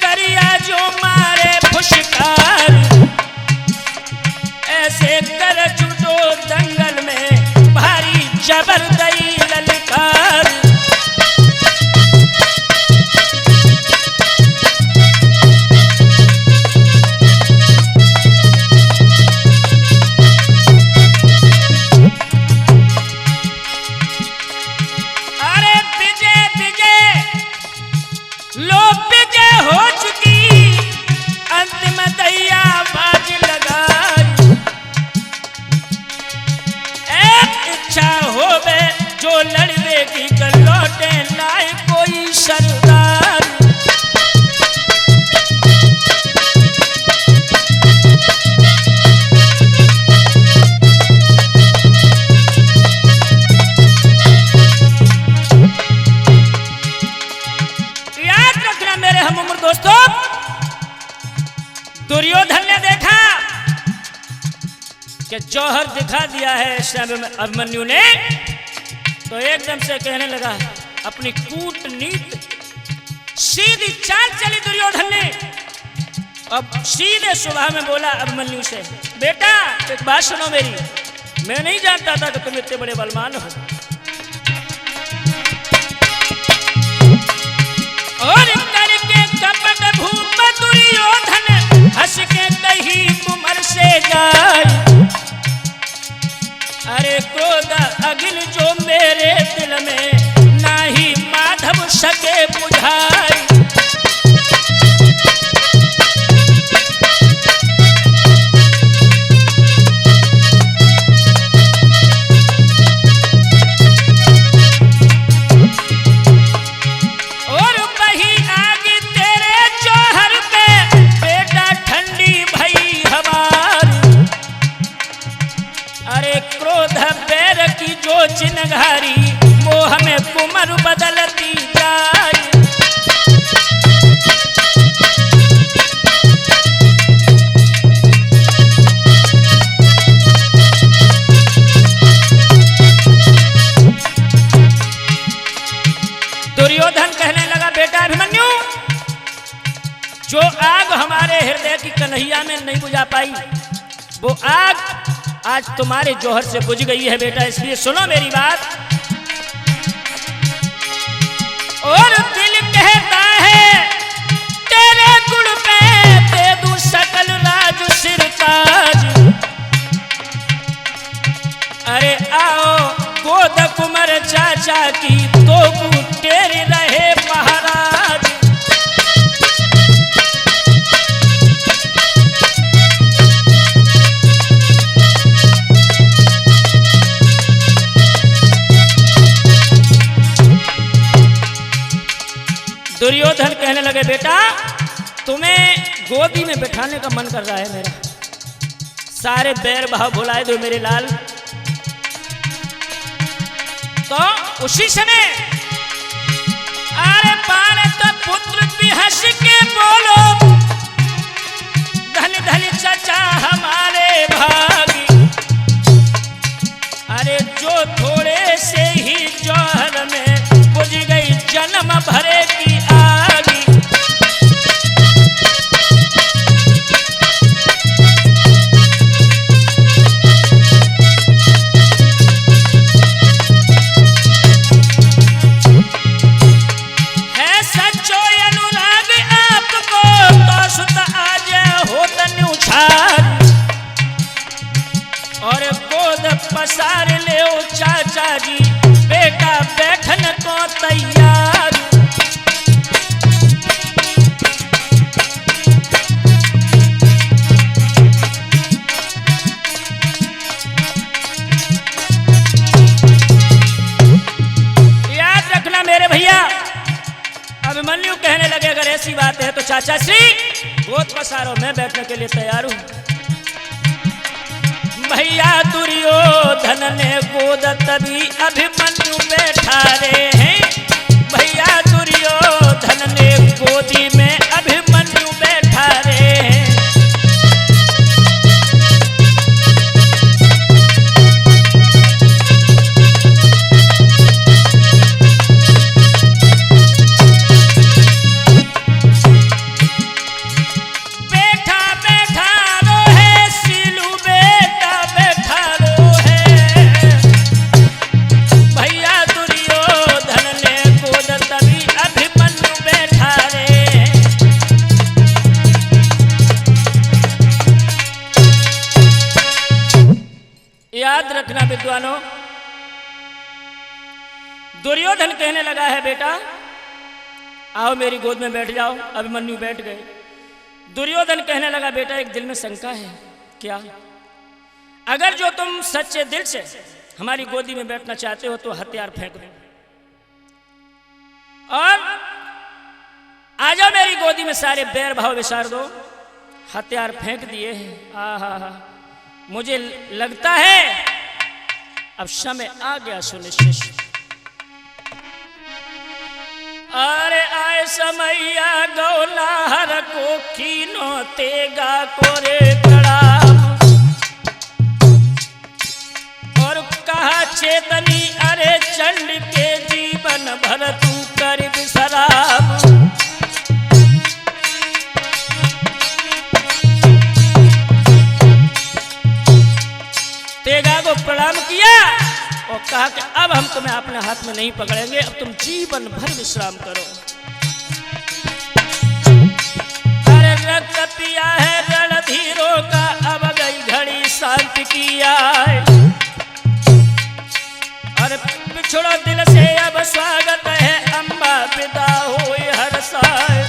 करिया जो मारे फुशकार। ऐसे कर जुटो दंगल में भारी जबरदई ललकार। अरे विजय विजय लो विजय हो चुकी अंतिम दैया बाज लगाई। एक इच्छा होवे जो लड़वेगी कर लौटे लाए कोई सरदार। याद रखना मेरे हम उम्र दोस्तों, दुर्योधन ने देखा कि जौहर दिखा दिया है अभिमन्यु ने, तो एकदम से कहने लगा अपनी कूटनीति सीधी चाल चली दुर्योधन ने। अब सीधे सुबह में बोला अभिमन्यु से, बेटा एक बात सुनो मेरी, मैं नहीं जानता था कि तुम इतने बड़े बलवान हो। और करके कपट भूप दुर्योधन हंस के कही कुमर से जाए। अरे क्रोध अग्नि जो मेरे दिल में नाही माधव सके बुझाई। और बही आग तेरे जौहर पे बेटा ठंडी भई हमार। अरे क्रोध पैर की जो चिनगारी मोह में कुमर बदलती जाए। दुर्योधन कहने लगा, बेटा अभिमन्यु, जो आग हमारे हृदय की कन्हैया में नहीं बुझा पाई वो आग आज तुम्हारे जौहर से बुझ गई है बेटा, इसलिए सुनो मेरी बात। और दिल कहता है तेरे गुण पे दे दूं सकल राज सिरताज। अरे आओ गोद कुमर चाचा की तो तेरे रहे महाराज। दुर्योधन कहने लगे, बेटा तुम्हें गोदी में बैठाने का मन कर रहा है मेरा, सारे बैर भाव भुलाए दो मेरे लाल। तो उसी समय अरे भारत पुत्र भी हंस के बोलो, धन धन चचा हमारे भागी। अरे जो थोड़े से ही जौहर में बुझ गई जन्म भरे की आगी। है सच्चो अनुराग आपको तो सुत आज हो तनु छार। और गोद पसार ले चाचा जी बेटा बैठन को तैयार। याद रखना मेरे भैया, अभिमन्यु कहने लगे अगर ऐसी बात है तो चाचा श्री गोद पसारो, मैं बैठने के लिए तैयार हूं। भैया दुर्योधन ने गोद तभी अभिमन्यु बैठा रे हैं। भैया दुर्योधन ने गोदी में अभिमन्यु बैठा रे हैं। याद रखना विद्वानों, दुर्योधन कहने लगा है बेटा आओ मेरी गोद में बैठ जाओ। अभिमन्यु बैठ गए। दुर्योधन कहने लगा बेटा एक दिल में शंका है। क्या? अगर जो तुम सच्चे दिल से हमारी गोदी में बैठना चाहते हो तो हथियार फेंक दो और आ जाओ मेरी गोदी में, सारे बैर भाव विसार दो। हथियार फेंक दिए हैं। आहा, मुझे लगता है अब समय आ गया सुनिश्चित। अरे आए समैया गौलाहर को कीनो तेगा कोरे कड़ाम और कहा चेतनी अरे चंड के जीवन भर तू कर विश्राम। तेगा को प्रणाम किया और कहा कि अब हम तुम्हें अपने हाथ में नहीं पकड़ेंगे, अब तुम जीवन भर विश्राम करो। अरे रक्त पिया है रणधीरों का, अब गई घड़ी शांति की आए। अरे बिछड़ो दिल से अब स्वागत है, अम्बा विदा होए हर साए।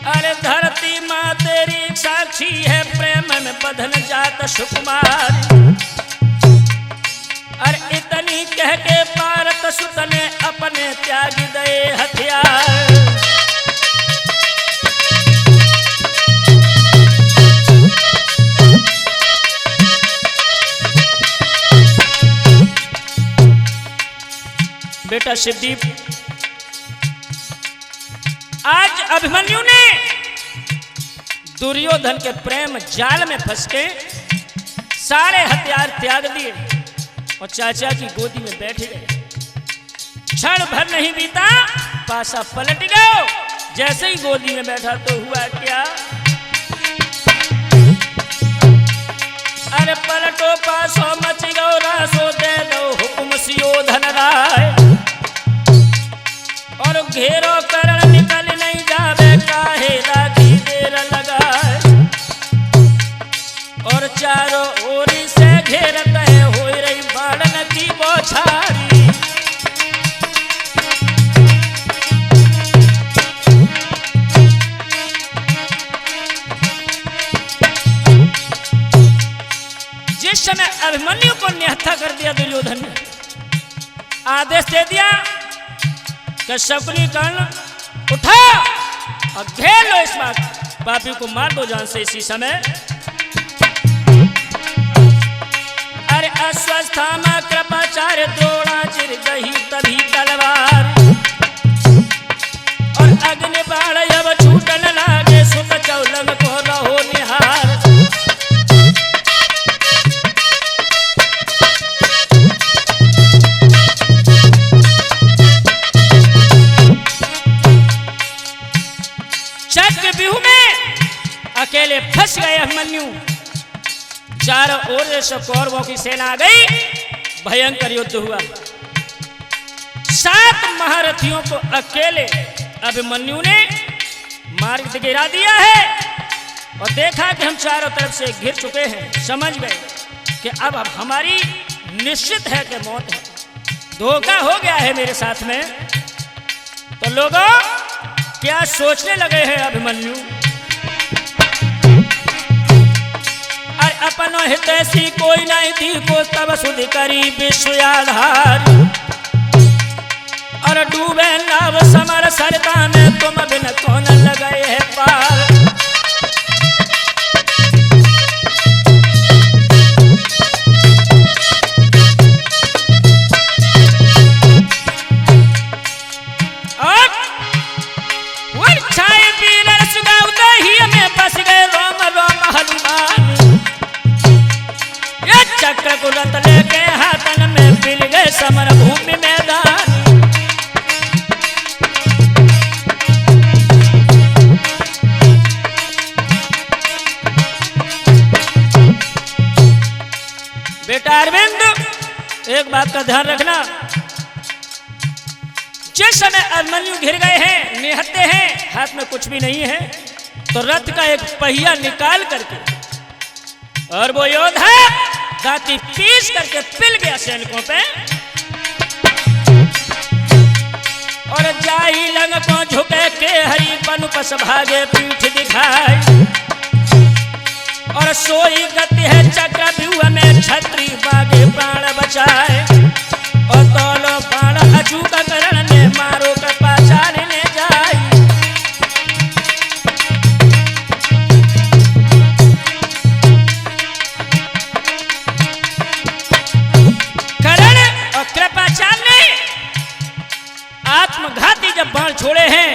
अरे धरती माँ तेरी साक्षी है, प्रेम में बंधन जात सुकुमार। अरे इतनी कह के पारत सुत ने अपने त्याग दे हथियार। बेटा शिवदीप, आज अभिमन्यु ने दुर्योधन के प्रेम जाल में फंस के सारे हथियार त्याग दिए और चाचा की गोदी में बैठ गए। क्षण भर नहीं बीता, पासा पलट गया। जैसे ही गोदी में बैठा तो हुआ क्या? अरे पलटो पासो मच गो रासो, दे दो हुक्म सुयोधन राय। और घेरो करण निकल नहीं जावे, काहे लागी देर लगाए। और चारों ओर से घेरत है, हो रही बाड़न की बौछारी। जिस समय अभिमन्यु को निहत्था कर दिया दुर्योधन ने, आदेश दे दिया कि शकुनी कर्ण उठा और घेर लो इस बात, पापी को मार दो जान से इसी समय। अरे अश्वस्थामा कृपाचार्य द्रोणाचिर गही तभी तलवार। और अग्नि बाण अब छूटन लागे, सुत चौलंग को रहो निहार। चक्रव्यूह में अकेले फंस गए अभिमन्यु। चारों ओर से कौरवों की सेना आ गई। भयंकर युद्ध हुआ। 7 महारथियों को अकेले अभिमन्यु ने मार गिरा दिया है और देखा कि हम चारों तरफ से घिर चुके हैं। समझ गए कि अब हमारी निश्चित है कि मौत है, धोखा हो गया है मेरे साथ में। तो लोगों क्या सोचने लगे हैं अभिमन्यु? अरे अपनो हितैषी कोई नहीं थी को, तब सुध करी विश्व आधार। और डूबे नाव समर सरता में तुम बिन कौन लगे है पार। चक्र कुलत लेके हाथन में पिल गए समर भूमि मैदान। बेटा अरविंद एक बात का ध्यान रखना, जिस समय अभिमन्यु घिर गए हैं, निहत्ते हैं, हाथ में कुछ भी नहीं है, तो रथ का एक पहिया निकाल करके और वो योद्धा दांती पीस करके पिल गया सैनिकों पे और जाई लंग को झुके के हरी पन पस भागे पीठ दिखाई और सोई गति है चक्र व्यूह में छत्री बागे प्राण बचाए और तोलो बाण अचूक करण ने मारो का पाचार ले जाए। आत्मघाती जब बाण छोड़े हैं,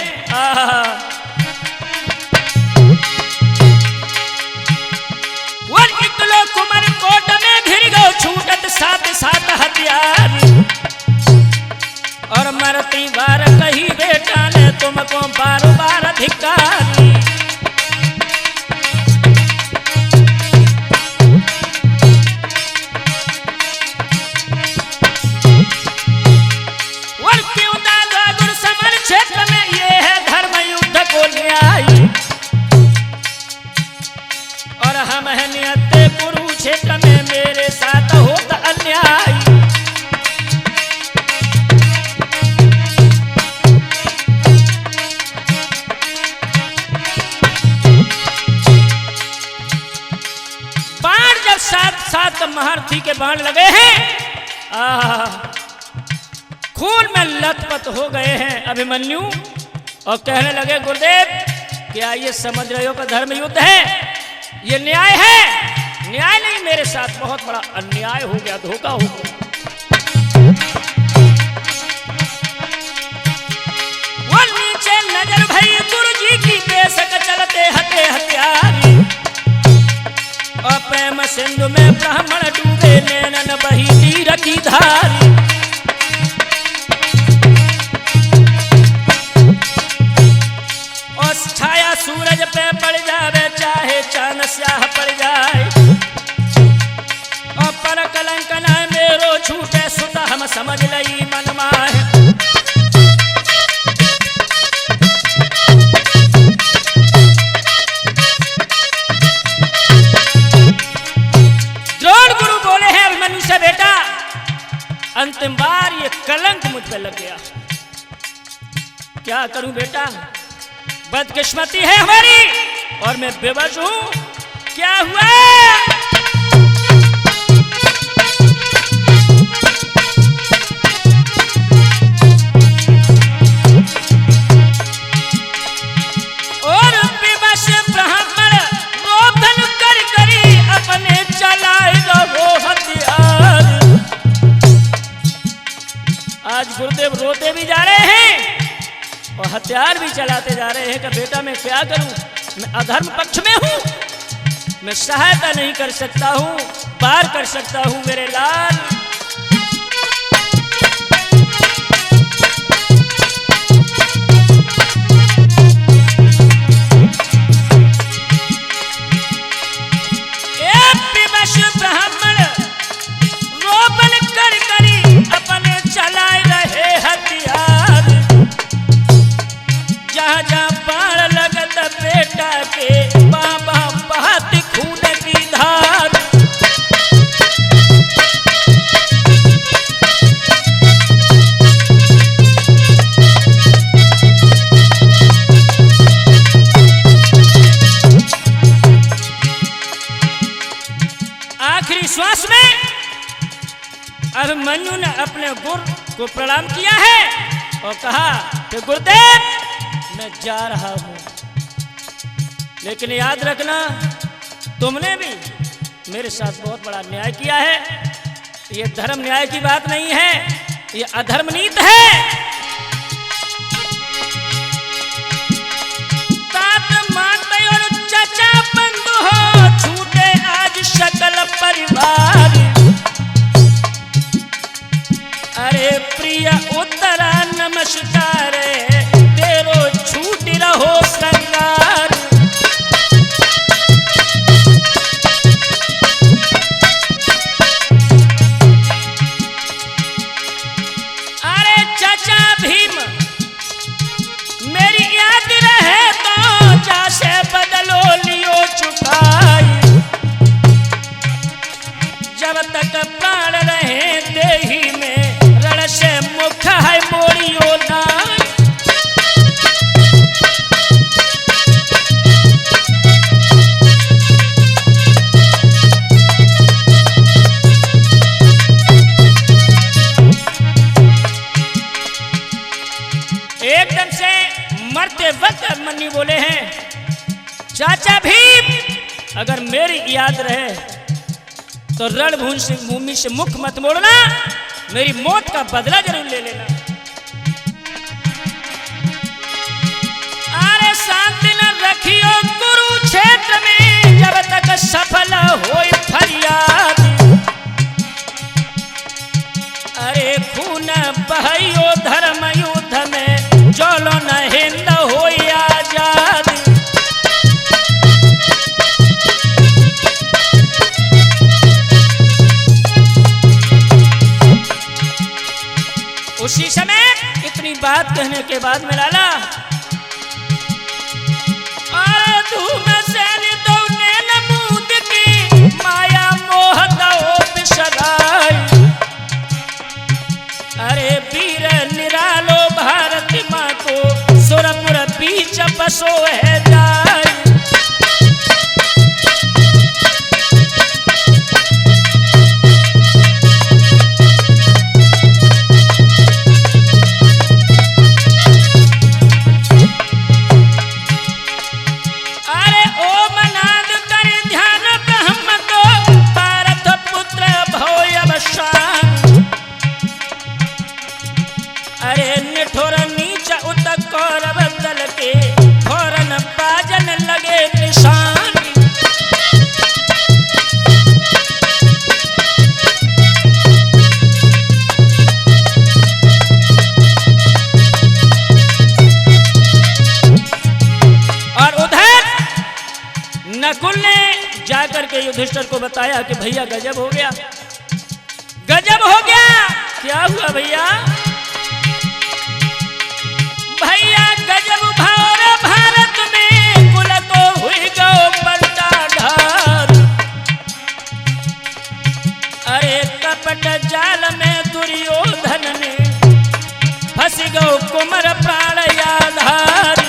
इकलो कुमार कोट में घिर गो छूटत साथ साथ हथियार और मरती बार कही बेटा ने तुमको बार बार धिक्कारी। और हम हैं निहत्ते कुरुक्षेत्र में मेरे साथ होता अन्याय। बाण जब साथ साथ महारथी के बाण लगे हैं, खून में लथपथ हो गए हैं अभिमन्यु और कहने लगे गुरुदेव क्या ये समझ रहे हो कि धर्म युद्ध है, ये न्याय है? न्याय नहीं, मेरे साथ बहुत बड़ा अन्याय हो गया, धोखा हो गया। वो नीचे नजर भई गुरु जी की बेशक चलते हते हथियारी और प्रेम सिंधु में ब्राह्मण डूबे नैनन बही तीर की धारी। और छाया सूरज पे पड़ जावे चाहे चांद स्याह पड़ जाए और पर कलंक न मेरो छूटे सुत हम समझ लई मन माहे। द्रोण गुरु बोले हैं अभिमन्यु से बेटा अंतिम बार ये कलंक मुझ पे लग गया, क्या करूं बेटा, बदकिस्मती है हमारी और मैं बेबस हूं, क्या हुआ? और बेबस ब्राह्मण रोदन कर करी अपने चलाए वो हथियार। आज गुरुदेव रोते भी जा रहे हैं और हथियार भी चलाते जा रहे हैं कि बेटा मैं क्या करूं, मैं अधर्म पक्ष में हूं, मैं सहायता नहीं कर सकता हूं, पार कर सकता हूं मेरे लाल। ब्राह्मण रोबन कर करी अपने चलाए रहे हथियार, जहाँ जहाँ बाण लगत बेटा के बाबा बहाती खून की धार। आखिरी श्वास में अभिमन्यु ने अपने गुरु को प्रणाम किया है और कहा कि गुरुदेव मैं जा रहा हूं, लेकिन याद रखना तुमने भी मेरे साथ बहुत बड़ा अन्याय किया है। ये धर्म न्याय की बात नहीं है, ये अधर्मनीत है। तात माता और चाचा बंधु हो, छूटे आज सकल परिवार। अरे प्रिय उत्तरा नमस्कार, तेरो छूट रहो श्रृंगार। जब तक प्राण रहे देही में, रण से मुख है मोड़ियो नाय। एकदम से मरते वक्त मन्नी बोले हैं, चाचा भीम अगर मेरी याद रहे तो रणभूमि से मुख मत मोड़ना, मेरी मौत का बदला जरूर ले लेना। अरे शांति न रखियो कुरुक्षेत्र में, जब तक सफल होए फरियाद। अरे खून बहाइयो धर्म युद्ध में, चलो न हिंद होए आजाद। उसी समय इतनी बात कहने के बाद में लाला धूम सैन दो नैन मूद की, माया मोह दो बिसराई। अरे वीर निरालो भारत माँ को, सुरपुर बीच बसो है जाय। अरे निठोर नीचा उतक कौरव दल के, फौरन बाजन लगे निशान। और उधर नकुल ने जाकर के युधिष्ठिर को बताया कि भैया गजब हो गया, गजब हो गया। क्या हुआ भैया? भैया गजब भार भारत में, कुल को हुई गो पलटा ढार। अरे कपट जाल में दुर्योधन ने, फंस गो कुमर प्राण आधार।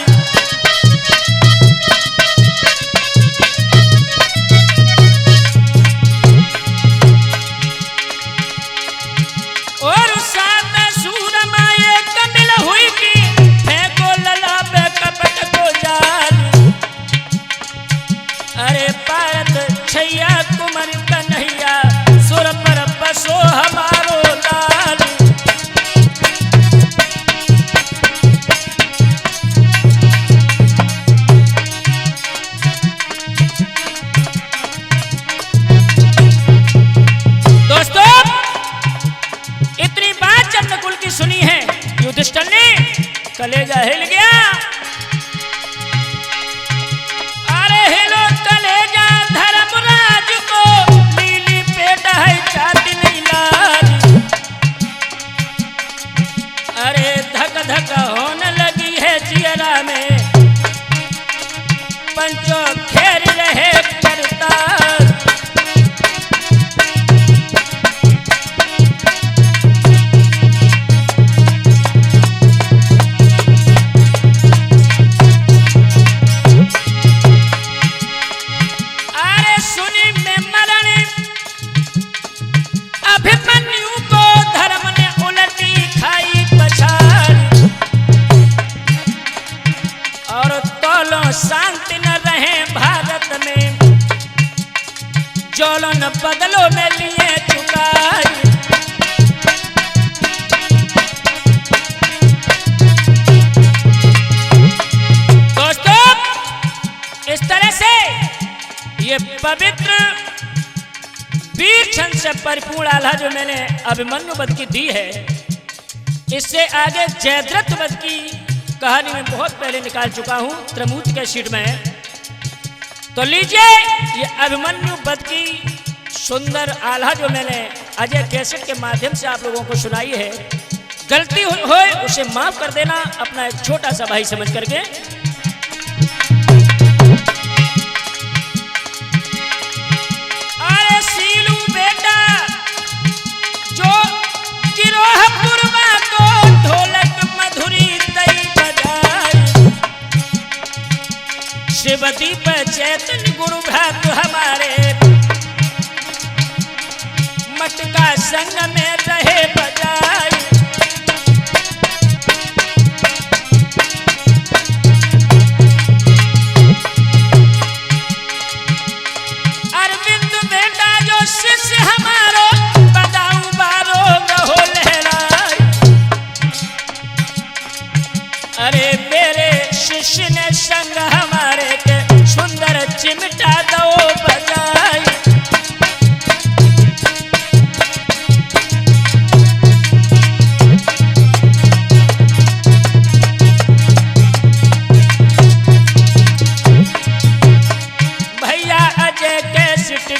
और साथ सूरमा एक मिल हुई की, फेंको लला पे कपट को जाल। अरे पारत छैया कुमर कन्हैया, सुर पर बसो हमारो लाल। दोस्तों इतनी बात जब नकुल की सुनी है, युधिष्ठिर ने कलेजा हिल गया। अरे हिलो कलेजा धर्मराज को, नीली पेट है छाती नहीं लाल। अरे धक धक होने लगी है जियरा में, पंचो खेर रहे करतार। अपन बदलों में लिए चुकाई। दोस्तों, इस तरह से ये पवित्र वीर छंद से परिपूर्ण आल्हा जो मैंने अभिमन्यु वध की दी है, इससे आगे जयद्रथ वध की कहानी में बहुत पहले निकाल चुका हूं त्रमूर्ति के शीट में। तो लीजिए, ये अभिमन्यु वध की सुंदर आल्हा जो मैंने अजय कैसेट के माध्यम से आप लोगों को सुनाई है, गलती हो उसे माफ कर देना अपना एक छोटा सा भाई समझ करके। अरे सीलू बेटा जो गिरोह पुरवा को ढोलक मधुरी तई बजाई, शिवदीप चैतन्य गुरु भक्त हमारे मटका संग में रहे बजाई। अरविंद बेटा जो शिष्य हमारो बदाऊ बारो गहो लहराई, अरे मेरे शिष्य ने संग हमारे के सुंदर चिमटा दो बजाई।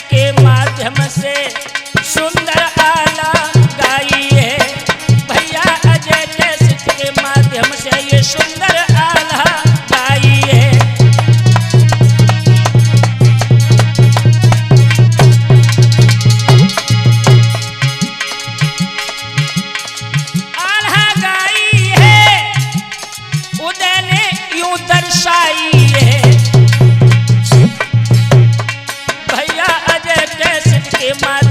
के माध्यम से सुंदर आला गाई है, भैया अजय कैसेट के माध्यम से ये सुंदर आला गाई है। आल्हा गाई है उदय ने यूं दर्शाई है, भैया अजय कैसेट के माध्यम